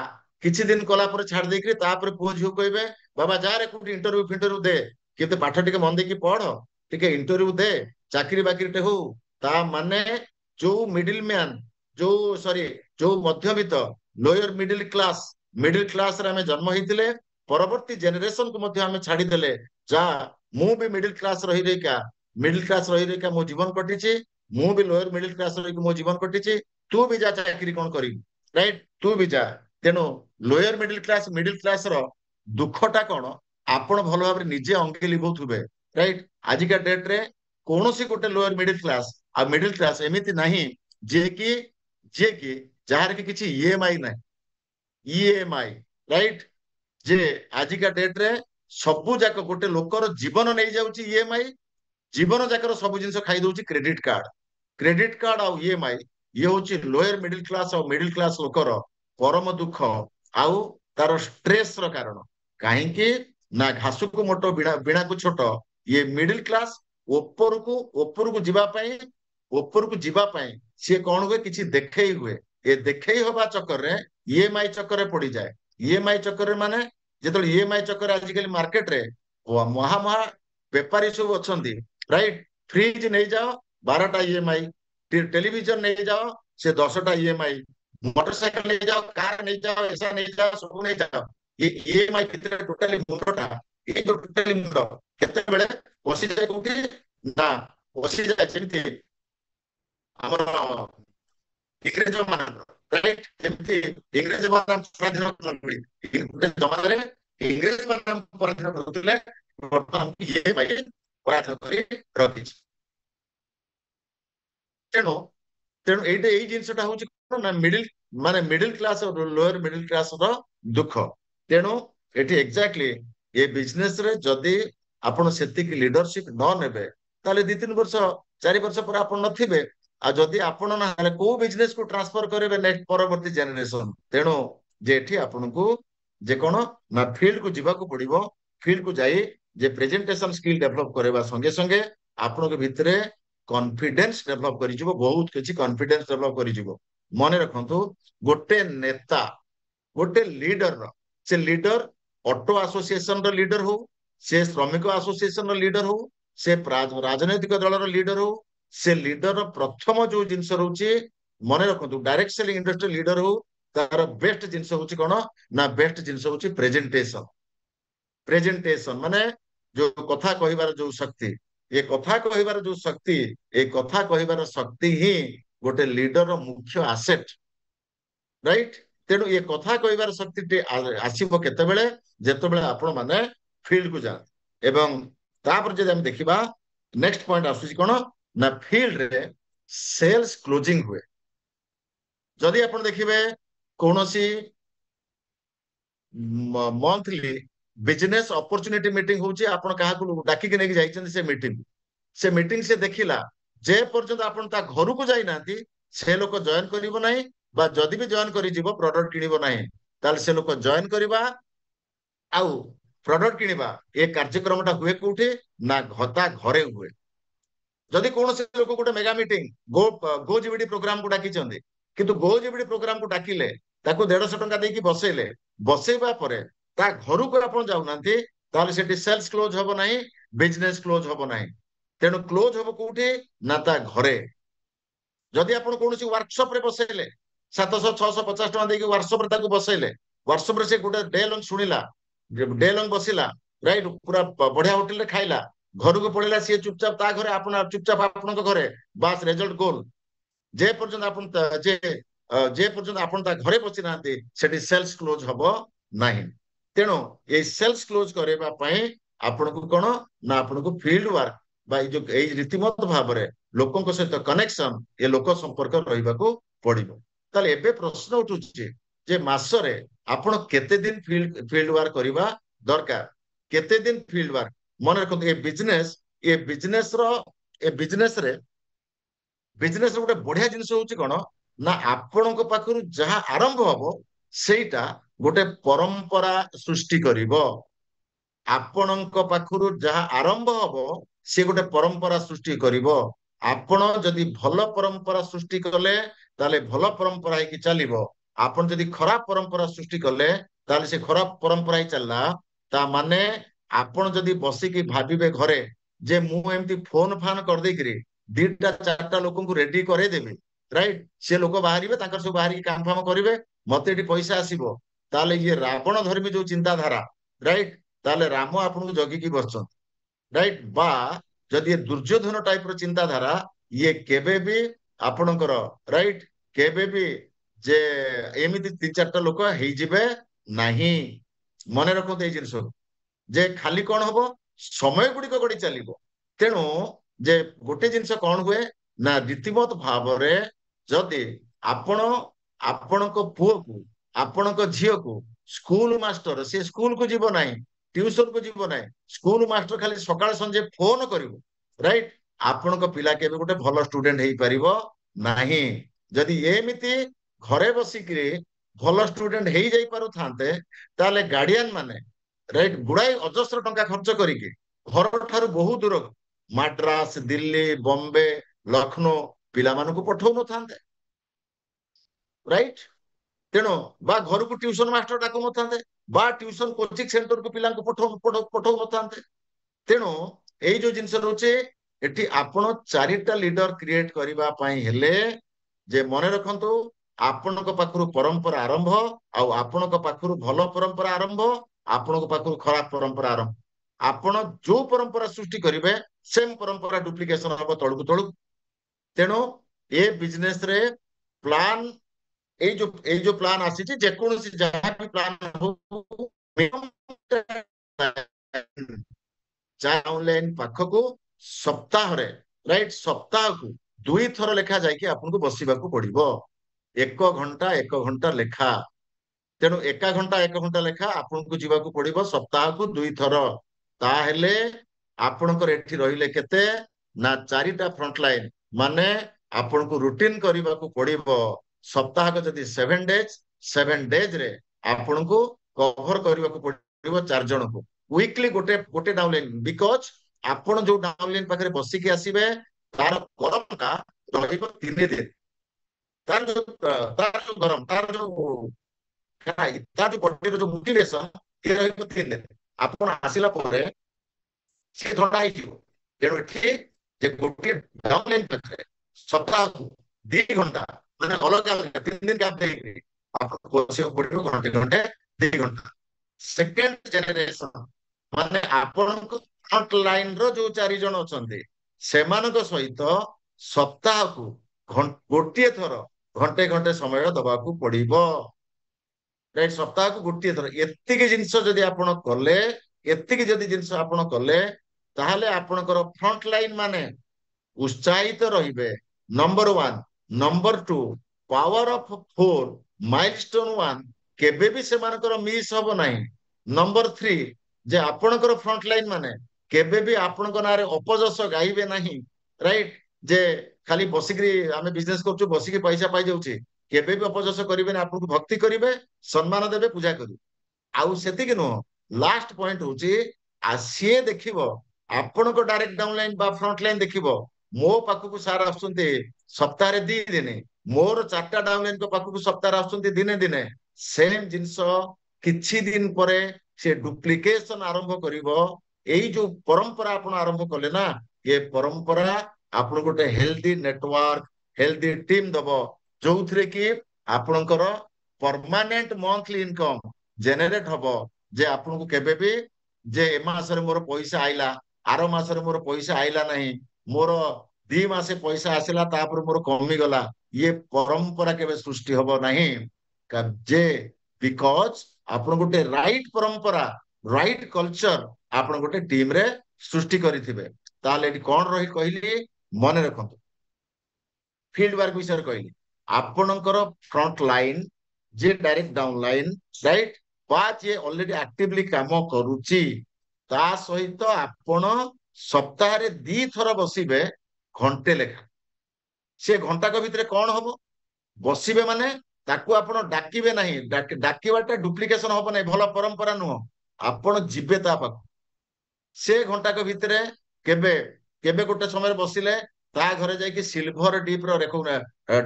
किछि दिन कला पर छाड़ देकरी तापर पुओ झियो कहबे बाबा जा रे कुटी इंटरव्यू फिंटरव्यू दे केते पाठ टिके मन देकी पढ़ टिके इंटरव्यू दे चाकरी बाकरी टे हो ता माने जो मिडिल मैन जो सॉरी जो मध्यवित्त लोअर मिडिल क्लास रे हमें जन्म हितिले परवर्ती जनरेशन को मध्य हमें छाड़ी देले जा मु भी मिडिल क्लास रही रही का मो जीवन कटिछि मु भी लोअर मिडिल क्लास रही मो जीवन कटिछि तू भी जा चाकरी कोन करी राइट तू भी जा तेनो लोअर मिडिल क्लास रो दुखटा कोन आपण भलो भाबरे निजे अंगे लिबोथुबे राइट आजिका डेट रे कोनोसी गोटे लोअर मिडिल क्लास एमिति नाही जे कि जहार के किछि ईएमआई ना ईएमआई राइट जे आजिका डेट रे सबु जाक गोटे लोकर जीवन नहीं जाउची ईएमआई जीवन जाकर सब जिन खाई दउची क्रेडिट कार्ड आ ईएमआई ये होची लोअर मिडिल क्लास लोकर परम दुख आउ तार स्ट्रेस रो कारण कहीं ना घासु को मोटो बिना को छोट ये मिडिल क्लास ऊपर को जीवा पाई सी कौन हुए किसी देखेई हुए ये देखेई होबा चक्कर रे ईएमआई चक्कर रे पड़ी जाए ईएमआई चक्कर रे माने जेतल ईएमआई चक्कर आजिकल मार्केट रे महा महा बेपारी सब अछंती राइट फ्रिज नहीं जाओ 12टा ईएमआई टेलीविजन नहीं जाओ से 10टा ईएमआई मोटरसाइकिल नहीं जाओ कार नहीं जाओ ऐसा नहीं जाओ सब नहीं जाओ ये ईएमआई कितने टोटली मुंडटा ये जो टोटली मुंड केते बेले बसी जाए कोठी ना बसी जाए जेमती हमर इंग्रेज मान राइट जेमती इंग्रेज मान स्वाधीन करबी गोटे जमाना रे इंग्रेज मान पराधीन करथले वर्तमान ये भाई पराधीन करी रखी तेणु तेणु एइटे एई जिंसटा होची ना मिडिल क्लास और लोअर मिडिल क्लास रो दुख तेणु एटी एग्जैक्टली ये बिजनेस रे जदी आपण सेतिक लीडरशिप न नेबे ताले 2-3 वर्ष 4 वर्ष पर आपण नथिबे आ जदी आपण ना को बिजनेस को ट्रांसफर करेबे नेक्स्ट परवर्ती जनरेशन तेणु जे एठी आपण को जे कोन ना फील्ड को जीवा को पड़िबो फील्ड को जाई जे प्रेजेंटेशन स्किल डेवलप करेबा संगे संगे आपण के भितरे कॉन्फिडेंस डेवलप करि जिवो बहुत किछि कॉन्फिडेंस डेवलप करि जिवो मने रखंतु गोटे नेता गोटे लीडर से लीडर ऑटो एसोसिएशन रो लीडर हो से श्रमिक एसोसिएशन रो लीडर हो से राजनैतिक दल रो लीडर हो से लीडर रो प्रथम जो जिंस रहउची मने रखंतु डायरेक्ट सेलिंग इंडस्ट्री लीडर हो तार बेस्ट जिंस होउची कोन ना बेस्ट जिंस होउची प्रेजेंटेशन माने जो कथा कहिबार जो शक्ति ये कथा कहिबार जो शक्ति ए कथा कहिबार शक्ति ही गोटे लीडर रो मुख्य एसेट राइट तेणु ये कथा कहिबार शक्ति टे आसीबो केते बेले जेते बेले आपण माने फील्ड को जा एवं तापर जे हम देखिबा नेक्स्ट पॉइंट आसुची कोन ना फील्ड रे सेल्स क्लोजिंग हुए जदि आपण देखिबे कोनोसी मंथली बिजनेस अपॉर्चुनिटी मीटिंग होची आपण काहा को डाकी के नेकी जाइछन से मीटिंग से देखिला जे पर्यंत आपण ता घर को जाई नांती से लोक जॉइन करिवो नाही बा जदि भी जॉइन करि जीवो प्रोडक्ट किनिबो नाही ताल से लोक जॉइन करिबा आउ प्रोडक्ट किनिबा ए कार्यक्रमटा हुए कोठी ना घता घरे हुए जदि कोन से लोक गोटे मेगा मीटिंग गो जीबीडी प्रोग्राम को डाकी चंदी किंतु गो जीबीडी प्रोग्राम को डाकिले ताको 150 टंका देकी बसेबा परे ता घर को आपण जाउ नांती ताले सेठी सेल्स क्लोज होबो नाही बिजनेस क्लोज होबो नाही तेणु क्लोज होबो कोठी ना ता घरे जदि आपण कोनोसी वर्कशॉप रे बसेले 700-650 टका देकी वर्कशॉप रे ताको बसेले व्हाट्सएप रे से गोटे डे लंच शुणिला, डे लंच बसिला, राइट, पूरा बढ़िया होटल रे खाइला, घर को पड़ेगा सी चुपचाप ता घरे, आपण चुपचाप आपण घरे, बास रिजल्ट गोल। जे पर्यंत आपण जे जे पर्यंत आपण ता घरे बसी नांती सेठी सेल्स क्लोज हबो नाही। तेणु ये सेल्स क्लोज करबा पई आपण को कोन ना आपण को फील्ड वर्क बा जो ए रीतिमत भाव रे लोकन को सहित कनेक्शन ये लोक संपर्क रहिबा को पड़िबो। ताले एबे प्रश्न उठुची जे मासरे आपण केते दिन फील्ड वर्क करबा दरकार, केते दिन फील्ड वर्क मन रखो। ए बिजनेस रो ए बिजनेस गोटे बढ़िया जिन कौन ना आपण पाखु जहाँ आरंभ हम सेटा गोटे परंपरा सृष्टि करिवो। आपण पाखु जहाँ आरंभ हम सी गोटे परंपरा सृष्टि करिवो। आपण जदि भल परंपरा सृष्टि कले ताले भल परंपरा ही चलिवो। आपण जदि खराब परंपरा सृष्टि कले ताले से खराब परंपरा ही चलला। ता माने आपण जदि बसिकी भाबिबे घरे जे मु एमती फोन फान कर देकरी दीटा चारटा लोक रेडी करदेवी, राइट, से लोक बाहर सब बाहर काम फाम करेंगे, मत ये पैसा आसो, ताले ये रावण धर्मी जो चिंताधारा, राइट, ताले राम आपन जगिकी बस, राइट, बा जदि ये दुर्योधन टाइप रो चिंताधारा ये केबे भी आपणकर, राइट, केबे भी जे एमिति तीन चारटा लोक हेजिबे नाही। मन रखते जिनस जे खाली कौन हम समय गुड़िक गड़ी चलो। तेणु जे गोटे जिनस कौन हुए ना रीतिमत भाव जदि आपण आपण पुओ को आपण झील को स्कूल मास्टर से स्कूल को जीव ना, ट्यूशन को जीव ना, स्कूल मास्टर खाली सकाळ संजे फोन करिवो, राइट, आपण पिला केबे गोटे भल स्टूडेंट हेई परिबो नाही। जदि एमिति घरे बसिकरी भल स्टूडेंट हेई जाई पारु थांते ताले गार्डियन माने, राइट, गुड़ाई अजस्र टंका खर्च करिके घर ठारू बहुत दूर माड्रास, दिल्ली, बॉम्बे, लखनऊ पिला मानकु पठौ न थांते, राइट। तेणु बा घर को ट्यूशन मास्टर डाकु न थांते बा ट्यूशन कोचिंग सेंटर को पिला पठौ न थांते। तेणु एई जो जिनस रोचे एठी आपण चारिटा लीडर क्रिएट करबा पई हेले जे मने रखंतु आपण पाखरु परंपरा आरंभ आउ आपण पाखरु भल परंपरा आरंभ, आपण पाखरु खराब परंपरा आरंभ। आपण जो परंपरा सृष्टि करिवे सेम परंपरा डुप्लिकेशन हम तळकु तळु। तेणु ए बिजनेस रे प्लान ए जो प्लान आसी जे कोनोसी जहां भी प्लान हो ऑनलाइन पाखकु सप्ताह रे, राइट, सप्ताह को 2 थर लेखा जाइके आपन को बसिबा को पड़िबो, 1 घंटा लेखा। तेणु 1 घंटा लेखा आपन को जीवा को पड़िबो सप्ताह को 2 थर। ताहेले आपनकर एठी रहिले केते ना 4टा फ्रंट लाइन माने आपन को रूटीन करबा को पड़िबो। सप्ताह को जदि 7 डेज रे आपन को कवर करबा को पड़िबो 4 जन को वीकली गोटे गोटे डाउनलाइन। बिकॉज आपण जो डाउनलाइन पाखरे बसिकी आसीबे तार गरम का रहिबो 3 दिन, तार जो गरम तार जो तार जो बॉडी जो मोटिवेशन ये रहिबो 3 दिन। आपण आसिला परे से थोड़ा आइथिबो। तेणु एठी जे गोटे डाउनलाइन पाखरे सप्ताह को 2 घंटा माने अलग अलग 3 दिन गैप देके आपण कोसियो पड़िबो घंटे घंटे 2 घंटा। सेकंड जनरेशन माने आपण को फ्रंट लाइन रो जो 4 जन अछंती सेमानक सहित सप्ताह को गोटे थर घंटे घंटे समय दबा को पड़िबो, राइट, सप्ताह को गोटे थर। एतिकी जिंस जदि आपण कले, एतिकी जदि जिंस आपण कले ताहले आपणकर फ्रंट लाइन माने उत्साहित रहिबे, number 1। Number 2 power of 4 milestone 1 केबे भी सेमानकर मिस हबो नाही। नंबर 3 जे आपणकर फ्रंट लाइन माने केबे भी आपणक नारे अपजस गाइबे नाही, राइट, जे खाली बसिकरी आमे बिजनेस करछु बसिकी पैसा पाई जाउछि केबे भी अपजस करिबे ना, आपनको भक्ति करिबे, सम्मान देबे, पूजा करिबे। आउ सेतिक नो लास्ट पॉइंट होछि आसीए देखिबो आपण को डायरेक्ट डाउनलाइन बा फ्रंट लाइन देखिबो मो पाखु सार आसुंते सप्ताह रे 2 दिन, मोर 4टा डाउनलाइन को पाखु सप्ताह आसुंते दिने दिने सेम जिंस किछि दिन परे से डुप्लिकेशन आरंभ करिवो। एई जो परंपरा आपण आरंभ कले ना ये परंपरा आपण गोटे हेल्दी नेटवर्क हेल्दी टीम दबो जोथरे कि आपणकर परमानेंट मंथली इनकम जेनेरेट हबो जे आपनको केबे भी जे ए मासरे मोर पैसा आइला आरो मासरे मोर पैसा आइला नहीं मोर 2 मासे पैसा आसिला तापर मोर कमी गला ये परंपरा केबे सृष्टि हबो नहीं जे बिकॉज आपण गोटे राइट परंपरा राइट कल्चर आपण गोटे टीम रे सृष्टि करिथिबे ताले एटी कोन रही कहली मन रखंतु फील्ड वर्क विषय कहली आपणकर फ्रंट लाइन जे डायरेक्ट डाउन लाइन राइट बा जे ऑलरेडी एक्टिवली काम करूची ता सहित आपण सप्ताह रे 2 थर बसिबे घंटे लेखा से घंटा को भितरे कौन हबो बसिबे माने ताकू आपण डाकिबे नहीं डाकिबाटा डुप्लिकेशन हबो नहीं भला परंपरा नुह आपण जिबे ता पाक से घंटा को भितरे केबे केबे गोटे समय बसिले ता घरे जाइए सिल्भर डीप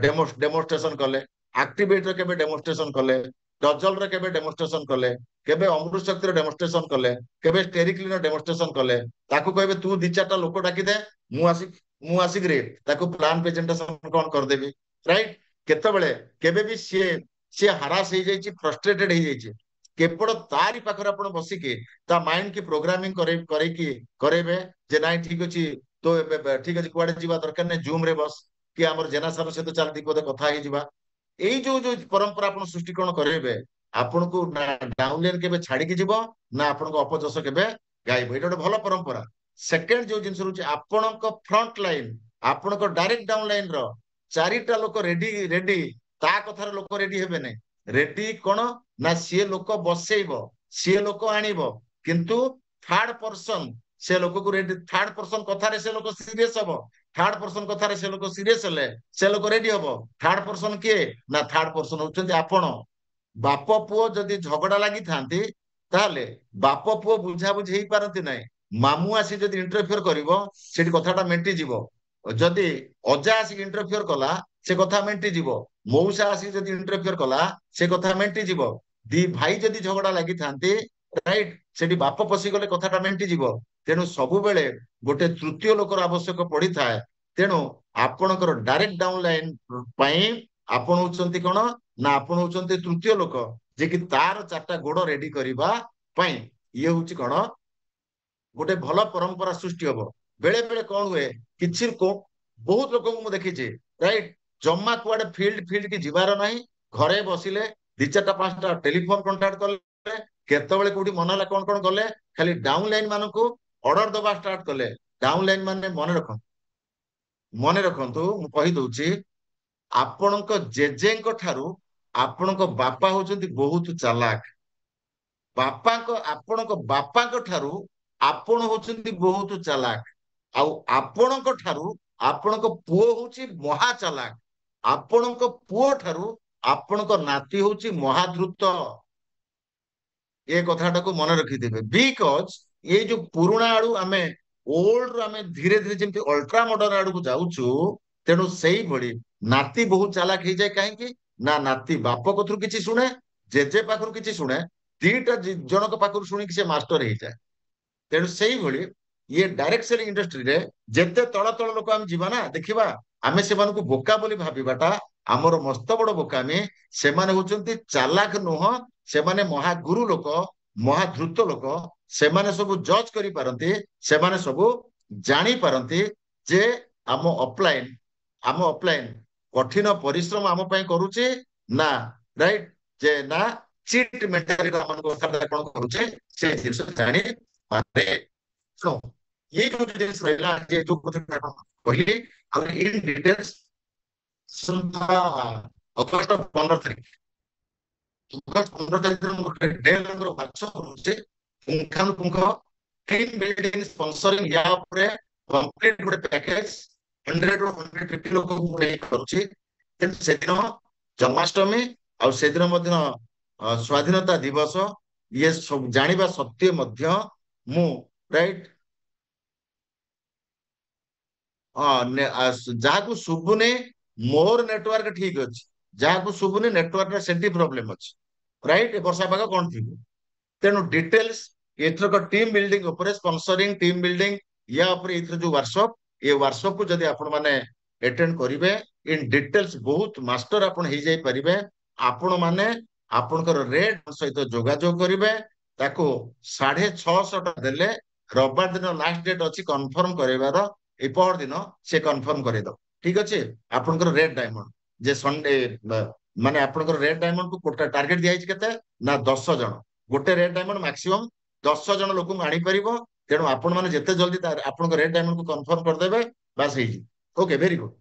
डेमोन्स्ट्रेशन कले एक्टिवेटर केबे डेमोन्स्ट्रेशन कले डजल रे केबे डेमोन्स्ट्रेशन कले केबे अमृत शक्ति डेमोन्स्ट्रेशन कले केबे स्टेरिक्लिन डेमोन्स्ट्रेशन कले ताकू कहबे तू 2-4टा लोक डाकी दे मु आसिक रे ताकू प्लान प्रेजेंटेशन कोन कर देबी राइट केतेबेले केबे भी सी हरास हो जाइए फ्रस्ट्रेटेड हो जाइए केवल तारी पाखर आपण बसिके ता माइंड की प्रोग्रामिंग करेबे जे नाइ ठीक अछि तो ठीक अछि कुआडे जीवा दरकार नै जूम रे बस कि हमर जेना सर सहित चल दी पदे कथा हे जीवा एई जो परंपरा आपण सृष्टिकरण करेबे आपण को डाउनलाइन केबे छाडी के जीवो ना आपण को अपजस केबे गाइबो एटा ଗୋଟେ ଭଲ परंपरा सेकंड जो जिंस रुचि आपण को फ्रंट लाइन आपण को डायरेक्ट डाउन लाइन रो 4टा लोक रेडी रेडी ता कथार लोक रेडी हेबे नै रेडी कोन ना सी लोक बसेइबो सी लोक आनिबो किंतु थर्ड पर्सन से लोक को रेडी थर्ड पर्सन कथा रे से लोक सीरियस हबो थर्ड पर्सन कथा रे से लोक सीरियस हेले से लोक रेडी हबो थर्ड पर्सन के ना थर्ड पर्सन होचंती आपण बाप पुओ जदि झगड़ा लागि थांती ताले बाप पुओ बुझा बुझी हेई पारंती नै मामू आसी जदि इंटरफियर करिवो सेठी कथाटा मेंटी जीवो जदि अजा आसी इंटरफियर कला से कथा मेंटी जीवो मौसा आसी जदि इंटरफियर कला से कथा मेंटी जीवो दी भाई जदि झगड़ा लागि थांती राइट सेठी बाप पसी गले कथाटा मेंटी जीवो तेनु सबु बेले गोटे तृतीय लोकर आवश्यक पड़ी थाए तेनु आपणकर डायरेक्ट डाउन लाइन पई आपण होचंती कोन ना आपण होचंती तृतीय लोक जे कि तार 4टा गोड़ रेडी करिबा पई ये होची कोन गोटे भल परंपरा सृष्टि हबो बेले बेले कौन हुए किछि को बहुत लोक को मु देखि छी राइट जम्मा कुआडे फील्ड फील्ड की जीवार नहीं घरे बसिले 2-4-5टा टेलीफोन कांटेक्ट करले केतेबेले कोठी मनला कोन कोन गले खाली डाउन लाइन मानन को ऑर्डर दबा स्टार्ट कले डाउन लाइन माने मने रखंतु मु कहि दउची आपणक जेजेंक ठारू आपणक बापा होचंती बहुत चालाक बापाक आपणक बापाक ठारू आपण होचंती बहुत चालाक आउ आपणक ठारू आपणक पुओ होची महा चालाक आपणक पुओ ठारू आपणक नाती होची महाद्रुत ये कथाटा को मन रखिथिबे बिकॉज ये जो पुराना आडू आमे ओल्ड आमे धीरे धीरे जेमती अल्ट्रा मॉडर्न आडू को जाउछु तेनु सेही भली नाती बहुत चालाक हे जाय काहे कि ना नाती बाप कथरू किछि सुने जेजे पाखरू किछि सुने 2टा जनक पाखरू सुनी कि से मास्टर हे जाय तेनु सेही भली ये डायरेक्ट सेलिंग इंडस्ट्री रे जेते तळ तळ लोक हम जीवा ना देखिबा आमे सेमान को बोका बोली भाबीबाटा हमर मस्त बड़ बोकामी से माने होचंती चालाक नुह से माने महागुरु लोक महाद्रुत लोक से माने सब जज करि पारंती से माने सब जानी पारंती जे आम अपलाइन कठिन परिश्रम आम पई करूचे ना राइट जे ना चीट मेंटालिटी आम कथा कोन करूचे से जिंस जानी पारे सो ये जो जिंस रहला जे जो कथा कहली और इन डिटेल्स सुनता अगस्त 15 तारीख अगस्त 15 तारीख डे नंबर वाचो करूचे पुंखानुपुंख टीम बिल्डिंग स्पॉन्सरिंग या ऊपर कंप्लीट गोटे पैकेज 100 or 150 लोक को नहीं करूची तेन से दिन जन्माष्टमी और से दिन मध्य स्वाधीनता दिवस ये सब जानिबा सत्य मध्य मु राइट जहाँ को सुबुने मोर नेटवर्क ठीक अच्छे जहाँ को सुबुने नेटवर्क सेंटी प्रॉब्लम अच्छे राइट वर्षा पाग कौन थी तेणु डिटेल्स एथरक टीम बिल्डिंग ऊपर स्पॉन्सरिंग टीम बिल्डिंग या ऊपर एथर जो वर्कशॉप ये वर्कशॉप को जदि आपण माने अटेंड करिवे इन डिटेल्स बहुत मास्टर आपण हे जाई परिबे आपण माने आपणकर रेड सहित जोगाजोग करिवे ताको 650 देले रविवार दिन लास्ट डेट अछि कन्फर्म करैबार ए पर दिन से कन्फर्म करे दो ठीक अछि आपणकर रेड डायमंड जे संडे माने आपणकर रेड डायमंड को कोटा टार्गेट दिया केते ना 10 जण गोटे रेड डायमंड मैक्सिमम 10 जण लोक आनी परिबो तेणु आपण माने जेते जल्दी आपणकर रेड डायमंड को कन्फर्म कर देबे बस हेई ओके वेरी गुड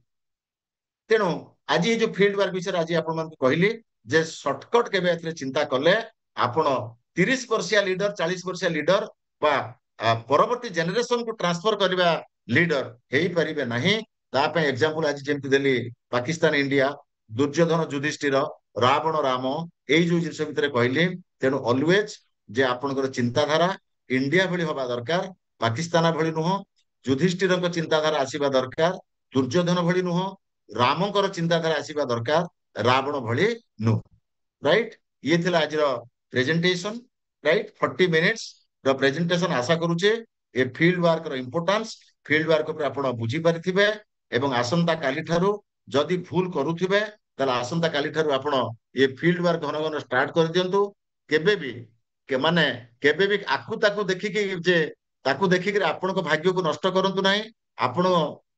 तेणु आज ये जो फील्ड वर्क विषय आज आप कहली जे सर्टकट केबे एथरे चिंता कले आपण 30 वर्षिया लीडर 40 वर्षिया लीडर बा परवर्ती जेनेरेशन को ट्रांसफर करबा लीडर हेई परिबे नाही ता पे एग्जांपल आज जेमति देली पाकिस्तान इंडिया दुर्योधन युधिष्ठिर रावण राम एई जो जिंस भितरे कहली तेणु ऑलवेज जे आपनकर चिंताधारा इंडिया भली होबा दरकार पाकिस्तान भली नुह युधिष्ठिर चिंताधारा आसीबा दरकार दुर्योधन भली नुह रामଙ୍କର ଚିନ୍ତାଧାରା ଆସିବା ଦରକାର ରାବଣ ଭଳି ନୁହଁ ରାଇଟ ଇଏ ଥିଲା ଆଜିର ପ୍ରେଜେଣ୍ଟେସନ ରାଇଟ 40 ମିନିଟ୍ସ ର ପ୍ରେଜେଣ୍ଟେସନ ଆଶା କରୁଛେ ଏ ଫିଲ୍ଡ ୱାର୍କ ର ଇମ୍ପୋର୍ଟାନ୍ସ ଫିଲ୍ଡ ୱାର୍କ ଉପରେ ଆପଣ ବୁଝି ପାରିଥିବେ ଏବଂ ଆସନ୍ତା କାଲି ଠାରୁ ଯଦି ଭୁଲ କରୁଥିବେ ତାହେଲେ ଆସନ୍ତା କାଲି ଠାରୁ ଆପଣ ଏ ଫିଲ୍ଡ ୱାର୍କ ଘନ ଘନ ଷ୍ଟାର୍ଟ କରିଦିଅନ୍ତୁ କେବେ ବି ମାନେ କେବେ ବି ଆକୁ ତାକୁ ଦେଖିକି ଯେ ତାକୁ ଦେଖିକି ଆପଣଙ୍କ ଭାଗ୍ୟକୁ ନଷ୍ଟ କରନ୍ତୁ ନାହିଁ ଆପଣ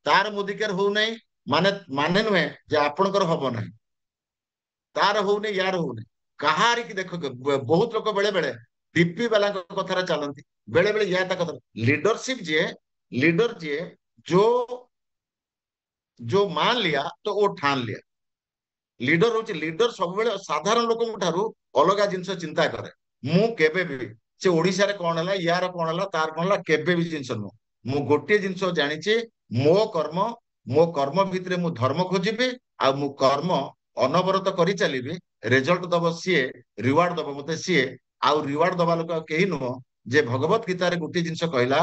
ତାର ମୁଦିକାର ହଉ ନାହିଁ ମାନେ ମାନେ नुहे जे आपणकर हब ना तार होने यार होने कहार की देख बहुत लोग बेले बेले डीपी वाला कथार चलती बेले बेले या कथा लीडरशिप जे लीडर जे जो जो मान लिया तो वो ठान लिया लीडर हूँ लीडर सब साधारण लोक अलग जिनस चिंता करे मु केबे भी से ओडिशा रे कौन है यार कौन है तार कौन है केबे भी जिनस नुह मु गोटे जिनस जानी मो कर्म भितर मु धर्म खोजिबी आ मु कर्म अनवरत करी चलीबी रिजल्ट दब सीए रिवार्ड दब मते सीए आउ रिवार्ड दबा लोक केही नुह जे भगवत गीता रे गोटे जिनस कहला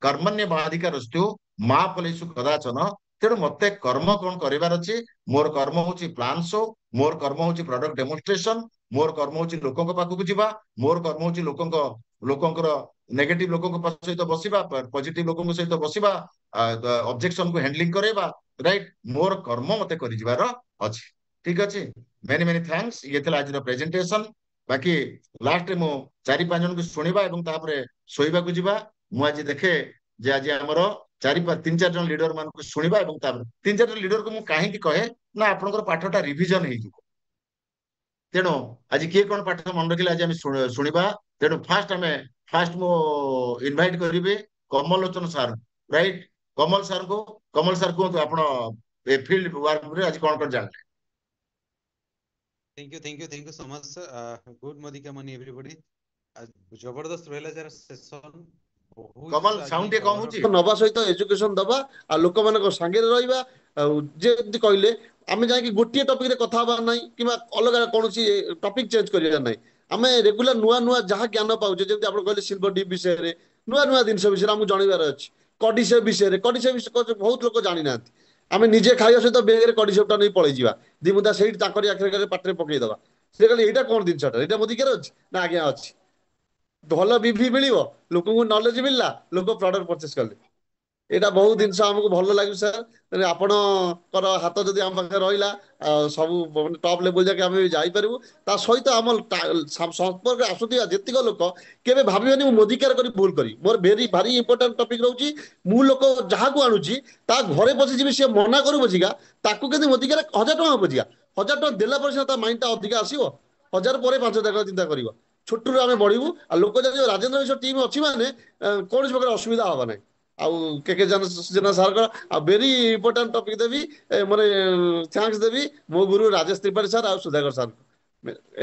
कर्मण्य बाधिकारस्तु मा फलेषु कदाचन तेणु मते कर्म कौन करिवार अछि मोर कर्म होची प्लान शो मोर कर्म होची प्रोडक्ट डेमोन्स्ट्रेशन मोर कर्म होची लोकंक पाखକୁ ଯିବା मोर कर्म होची लोकंकर नेगेटिव लोकंक सहित बसिबा पॉजिटिव लोकंक सहित बसिबा ऑब्जेक्शन को हैंडलिंग करेबा राइट मोर कर्म मते करि जिवार अछि ठीक अछि मेनी मेनी थैंक्स ये थला आज प्रेजेंटेशन बाकी लास्ट मो 4-5 जन को सुनिबा एवं तापरे सोइबा को जिबा मु आज देखे जे आज हमर 3-4 जन लीडर मान को सुनिबा एवं तापर 3-4 जन लीडर को मु काहे की कहे ना आपनकर पाठटा रिवीजन हे जिवो तेणु आज किए कौन पाठ मन रखिले आज शुणा तेणु फास्ट मो इनभाइट करी कमल लोचन सार राइट कमल सार कहतु आप फील्ड वर्क आज कौन कर जानते thank you so much good morning morning everybody जबरदस्त रहला जरा सेशन कमल साउंड टे कम होची नबा सहित एजुकेशन दबा आ लोक मानक संगे रहिबा जे कहले आमे जाके गोटे टॉपिक रे कथा बा नाही किबा अलग कोनोसी टॉपिक चेंज करिया नाही आमे रेगुलर नुआ नुआ जहा ज्ञान पाउजे जेते आपण कहले सिल्वर डीप विषय रे नुआ नुआ दिन सब विषय हम जानिबार अछि कडिसे विषय बहुत लोक जानि नांती आमे निजे खाइया सहित बेग रे कडिसेपटा नै पळै जिवा दिमुदा सेही ताकरी आखरे पाटरे पकई दबा से कहले एटा कोन दिन छटा एटा मोदी केर अछि ना आज्ञा अछि भल भी मिल लोक नॉलेज मिलला लोक प्रॉडक्ट परचेस कले एटा बहुत जिनस हमको भल लगे सर आपणकर हाथ जदि आम पाखे रहा सब टॉप लेवल जाके आम जापर ता सहित आम संपर्क आसुवा जेतिक लोक केवे भाविबेनि मु मोदिकार करी भूल करी मोर भेरी भारी इंपोर्टेंट टॉपिक रहउची मु लोक जहा को आणुची ता घरे बसी जिबि से मना करू बजिगा ताकू केदि मोदिकार 1000 टका बजिगा 1000 टका देला पर ता माइंड ता अधिक आसीबो 1000 पर 5000 टका चिंता करिवो छोटू आम बढ़ू आ लोक जब राजेन्द्र मिश्र टीम अच्छी माने कौन प्रकार असुविधा हवा ना आउ के जेना सार आ वेरी इंपोर्टेंट टॉपिक देवी माने थैंक्स देवी मो गुरु राजेश त्रिपाठी सर आ सुधाकर सर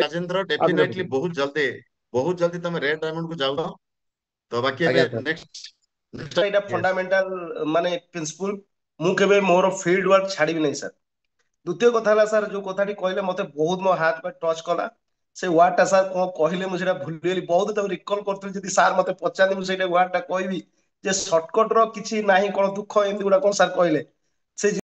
राजेंद्र डेफिनेटली बहुत जल्दी तुम रेड डायमंड को जाओ तो बाकी अबे नेक्स्ट एटा फंडामेंटल माने प्रिंसिपल मु केबे मोर फील्ड वर्क छाड़ीबी नै सर द्वितीय कथा हला सर जो कथाटी कहले मते बहुत मो हाथ पे टच कला से वार्डटा सर को कहले मुझे भूलगली बहुत तब रिकल करथि जदि सर मते पचानी मुझे वार्डटा कहबी जे शॉर्टकट रो किछि नाही कोन दुख एंदी गुडा कोन सर कहले से